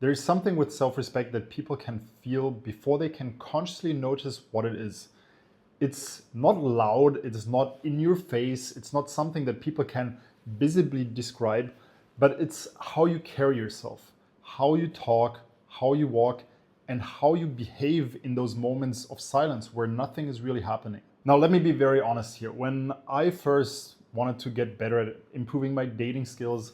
There's something with self-respect that people can feel before they can consciously notice what it is. It's not loud, it's not in your face, it's not something that people can visibly describe, but it's how you carry yourself, how you talk, how you walk, and how you behave in those moments of silence where nothing is really happening. Now, let me be very honest here. When I first wanted to get better at improving my dating skills,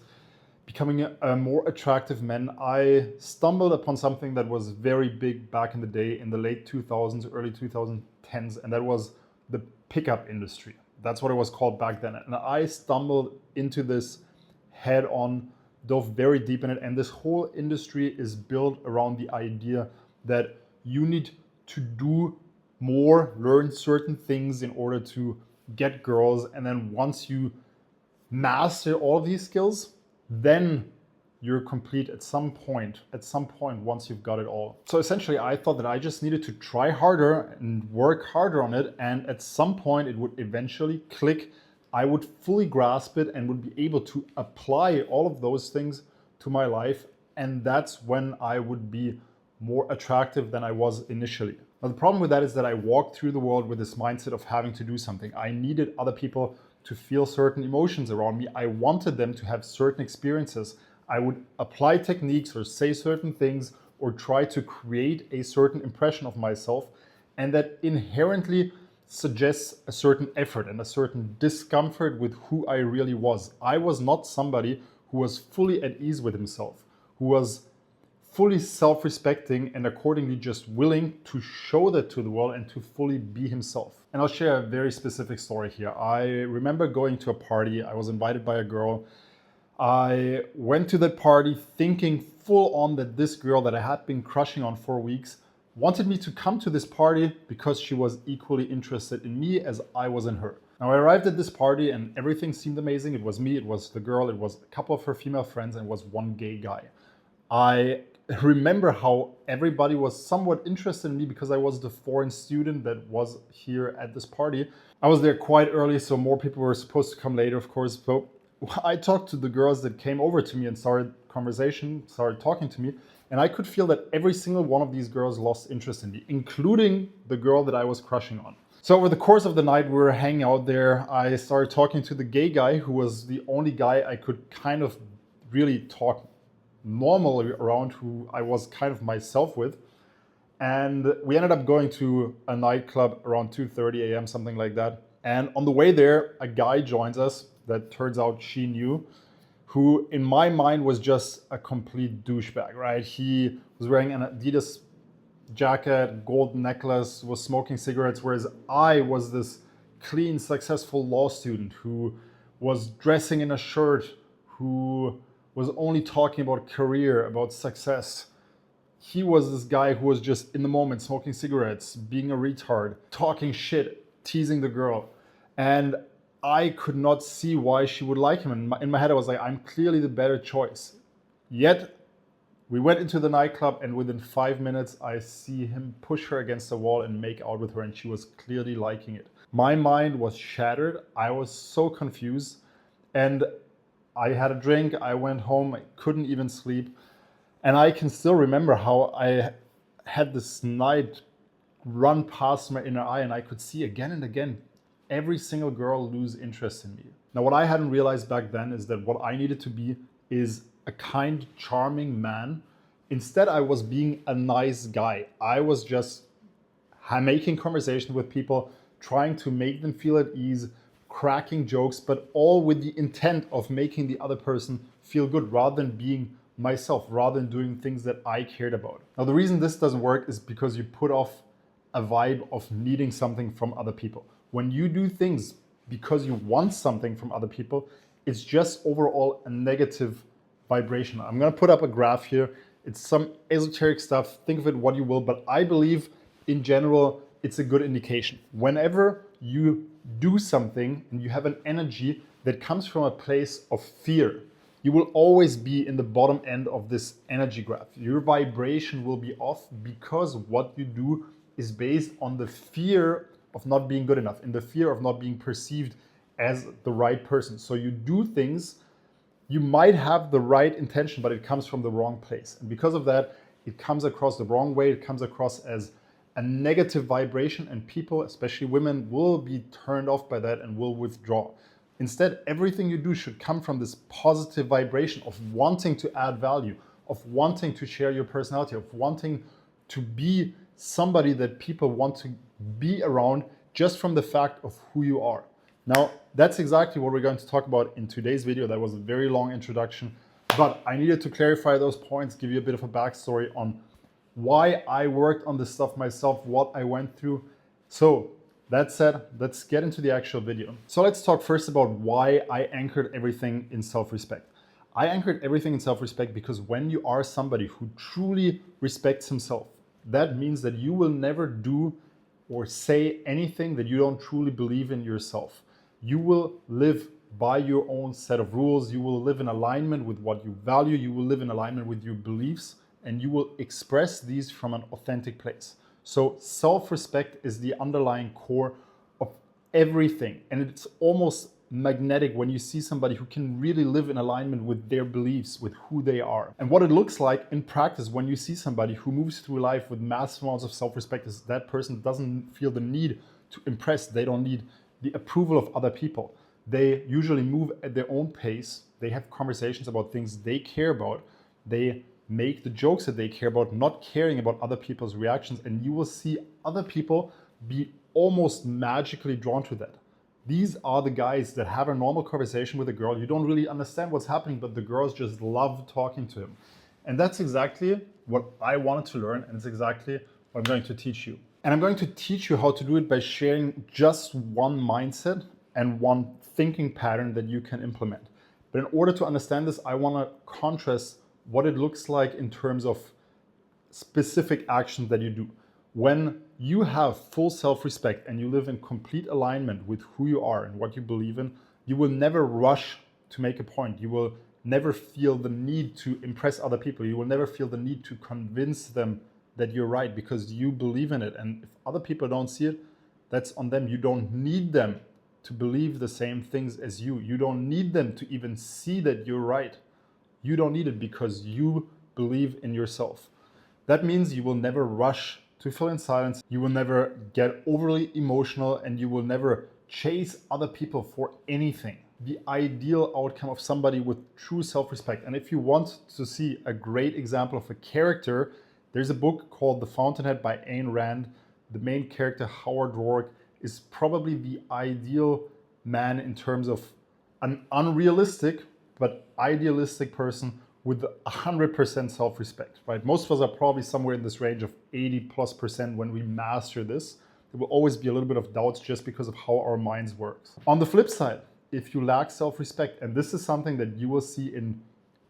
becoming a more attractive man, I stumbled upon something that was very big back in the day, in the late 2000s, early 2010s, and that was the pickup industry. That's what it was called back then. And I stumbled into this head on, dove very deep in it, and this whole industry is built around the idea that you need to do more, learn certain things in order to get girls, and then once you master all these skills, then you're complete at some point once you've got it all. So essentially I thought that I just needed to try harder and work harder on it, and at some point it would eventually click. I would fully grasp it and would be able to apply all of those things to my life, and that's when I would be more attractive than I was initially. Now the problem with that is that I walked through the world with this mindset of having to do something. I needed other people to feel certain emotions around me. I wanted them to have certain experiences. I would apply techniques or say certain things or try to create a certain impression of myself, and that inherently suggests a certain effort and a certain discomfort with who I really was. I was not somebody who was fully at ease with himself, who was fully self-respecting and accordingly just willing to show that to the world and to fully be himself. And I'll share a very specific story here. I remember going to a party. I was invited by a girl. I went to that party thinking full on that this girl that I had been crushing on for weeks wanted me to come to this party because she was equally interested in me as I was in her. Now I arrived at this party and everything seemed amazing. It was me, it was the girl, it was a couple of her female friends, and it was one gay guy. I remember how everybody was somewhat interested in me because I was the foreign student that was here at this party. I was there quite early, so more people were supposed to come later, of course. So I talked to the girls that came over to me and started talking to me, and I could feel that every single one of these girls lost interest in me, including the girl that I was crushing on. So over the course of the night, we were hanging out there. I started talking to the gay guy, who was the only guy I could kind of really talk normally around, who I was kind of myself with. And we ended up going to a nightclub around 2:30 a.m., something like that. And on the way there, a guy joins us that turns out she knew, who in my mind was just a complete douchebag, right? He was wearing an Adidas jacket, gold necklace, was smoking cigarettes, whereas I was this clean, successful law student who was dressing in a shirt, who was only talking about career, about success. He was this guy who was just in the moment, smoking cigarettes, being a retard, talking shit, teasing the girl. And I could not see why she would like him. In my head, I was like, I'm clearly the better choice. Yet, we went into the nightclub, and within 5 minutes, I see him push her against the wall and make out with her, and she was clearly liking it. My mind was shattered. I was so confused. And I had a drink, I went home, I couldn't even sleep. And I can still remember how I had this night run past my inner eye, and I could see again and again every single girl lose interest in me. Now, what I hadn't realized back then is that what I needed to be is a kind, charming man. Instead, I was being a nice guy. I was just making conversation with people, trying to make them feel at ease, cracking jokes, but all with the intent of making the other person feel good rather than being myself, rather than doing things that I cared about. Now, the reason this doesn't work is because you put off a vibe of needing something from other people. When you do things because you want something from other people, it's just overall a negative vibration. I'm gonna put up a graph here. It's some esoteric stuff, think of it what you will, but I believe in general, it's a good indication. Whenever you do something and you have an energy that comes from a place of fear, you will always be in the bottom end of this energy graph. Your vibration will be off because what you do is based on the fear of not being good enough, in the fear of not being perceived as the right person. So you do things You might have the right intention, but it comes from the wrong place. And because of that, it comes across the wrong way. It comes across as a negative vibration, and people, especially women, will be turned off by that and will withdraw. Instead, everything you do should come from this positive vibration of wanting to add value, of wanting to share your personality, of wanting to be somebody that people want to be around just from the fact of who you are. Now, that's exactly what we're going to talk about in today's video. That was a very long introduction, but I needed to clarify those points, give you a bit of a backstory on why I worked on this stuff myself, what I went through. So that said, let's get into the actual video. So let's talk first about why I anchored everything in self-respect. I anchored everything in self-respect because when you are somebody who truly respects himself, that means that you will never do or say anything that you don't truly believe in yourself. You will live by your own set of rules. You will live in alignment with what you value. You will live in alignment with your beliefs, and you will express these from an authentic place. So self-respect is the underlying core of everything. And it's almost magnetic when you see somebody who can really live in alignment with their beliefs, with who they are. And what it looks like in practice when you see somebody who moves through life with massive amounts of self-respect is that person doesn't feel the need to impress. They don't need the approval of other people. They usually move at their own pace. They have conversations about things they care about. They make the jokes that they care about, not caring about other people's reactions. And you will see other people be almost magically drawn to that. These are the guys that have a normal conversation with a girl. You don't really understand what's happening, but the girls just love talking to him. And that's exactly what I wanted to learn, and it's exactly what I'm going to teach you. And I'm going to teach you how to do it by sharing just one mindset and one thinking pattern that you can implement. But in order to understand this, I want to contrast what it looks like in terms of specific actions that you do. When you have full self-respect and you live in complete alignment with who you are and what you believe in, you will never rush to make a point. You will never feel the need to impress other people. You will never feel the need to convince them that you're right because you believe in it. And if other people don't see it, that's on them. You don't need them to believe the same things as you. You don't need them to even see that you're right. You don't need it because you believe in yourself. That means you will never rush to fill in silence. You will never get overly emotional, and you will never chase other people for anything. The ideal outcome of somebody with true self-respect. And if you want to see a great example of a character, there's a book called The Fountainhead by Ayn Rand. The main character, Howard Roark, is probably the ideal man in terms of an unrealistic but idealistic person with 100% self-respect, right? Most of us are probably somewhere in this range of 80+% when we master this. There will always be a little bit of doubts just because of how our minds work. On the flip side, if you lack self-respect, and this is something that you will see in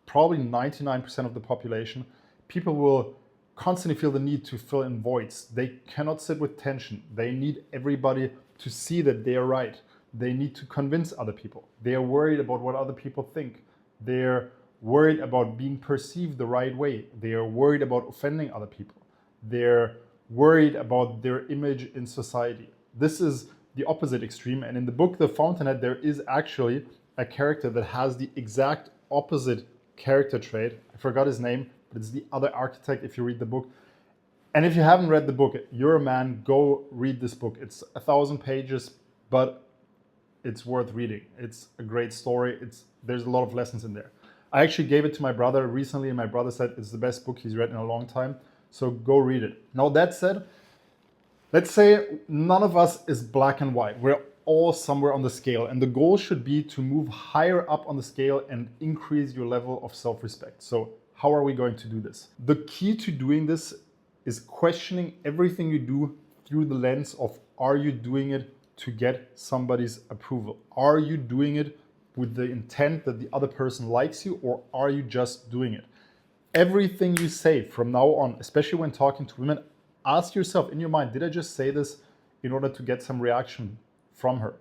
probably 99% of the population, people will constantly feel the need to fill in voids. They cannot sit with tension. They need everybody to see that they are right. They need to convince other people. They are worried about what other people think. They're worried about being perceived the right way. They are worried about offending other people. They're worried about their image in society. This is the opposite extreme. And in the book, The Fountainhead, there is actually a character that has the exact opposite character trait. I forgot his name, but it's the other architect if you read the book. And if you haven't read the book, you're a man, go read this book. It's 1,000 pages, but it's worth reading. It's a great story. There's a lot of lessons in there. I actually gave it to my brother recently, and my brother said it's the best book he's read in a long time. So go read it. Now that said, let's say none of us is black and white. We're all somewhere on the scale, and the goal should be to move higher up on the scale and increase your level of self-respect. So how are we going to do this? The key to doing this is questioning everything you do through the lens of, are you doing it to get somebody's approval? Are you doing it with the intent that the other person likes you, or are you just doing it? Everything you say from now on, especially when talking to women, ask yourself in your mind, did I just say this in order to get some reaction from her?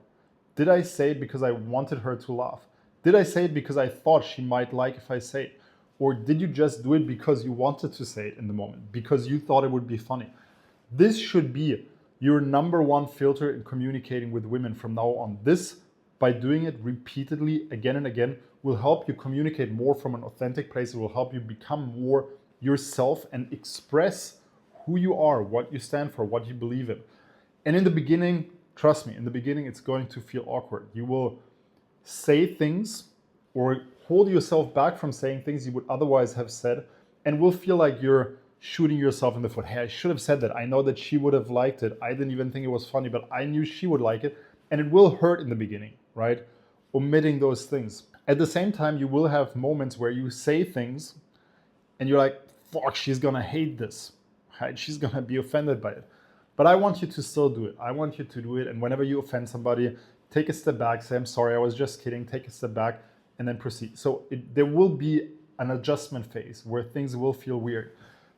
Did I say it because I wanted her to laugh? Did I say it because I thought she might like if I say it? Or did you just do it because you wanted to say it in the moment, because you thought it would be funny? This should be your number one filter in communicating with women from now on. This by doing it repeatedly again and again will help you communicate more from an authentic place. It will help you become more yourself and express who you are, what you stand for, what you believe in. And in the beginning, trust me, in the beginning, it's going to feel awkward. You will say things or hold yourself back from saying things you would otherwise have said, and will feel like you're shooting yourself in the foot. Hey, I should have said that. I know that she would have liked it. I didn't even think it was funny, but I knew she would like it. And it will hurt in the beginning, right? Omitting those things. At the same time, you will have moments where you say things and you're like, fuck, she's gonna hate this, right? She's gonna be offended by it. But I want you to still do it. I want you to do it. And whenever you offend somebody, take a step back, say, I'm sorry, I was just kidding, take a step back, and then proceed. So there will be an adjustment phase where things will feel weird.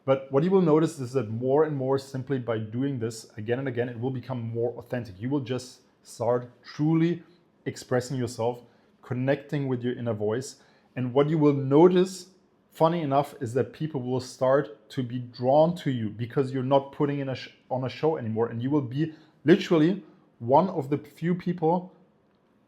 But what you will notice is that more and more, simply by doing this again and again, it will become more authentic. You will just start truly expressing yourself, connecting with your inner voice. And what you will notice, funny enough, is that people will start to be drawn to you because you're not putting in on a show anymore. And you will be literally one of the few people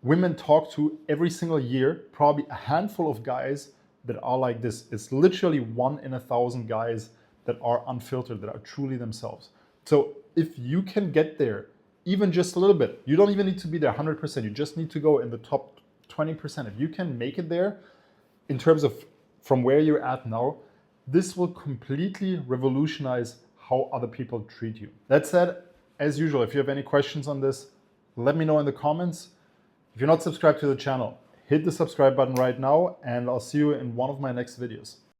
women talk to every single year, probably a handful of guys that are like this. It's literally 1 in 1,000 guys that are unfiltered, that are truly themselves. So if you can get there, even just a little bit, you don't even need to be there 100%. You just need to go in the top 20%. If you can make it there in terms of from where you're at now, this will completely revolutionize how other people treat you. That said, as usual, if you have any questions on this, let me know in the comments. If you're not subscribed to the channel, hit the subscribe button right now, and I'll see you in one of my next videos.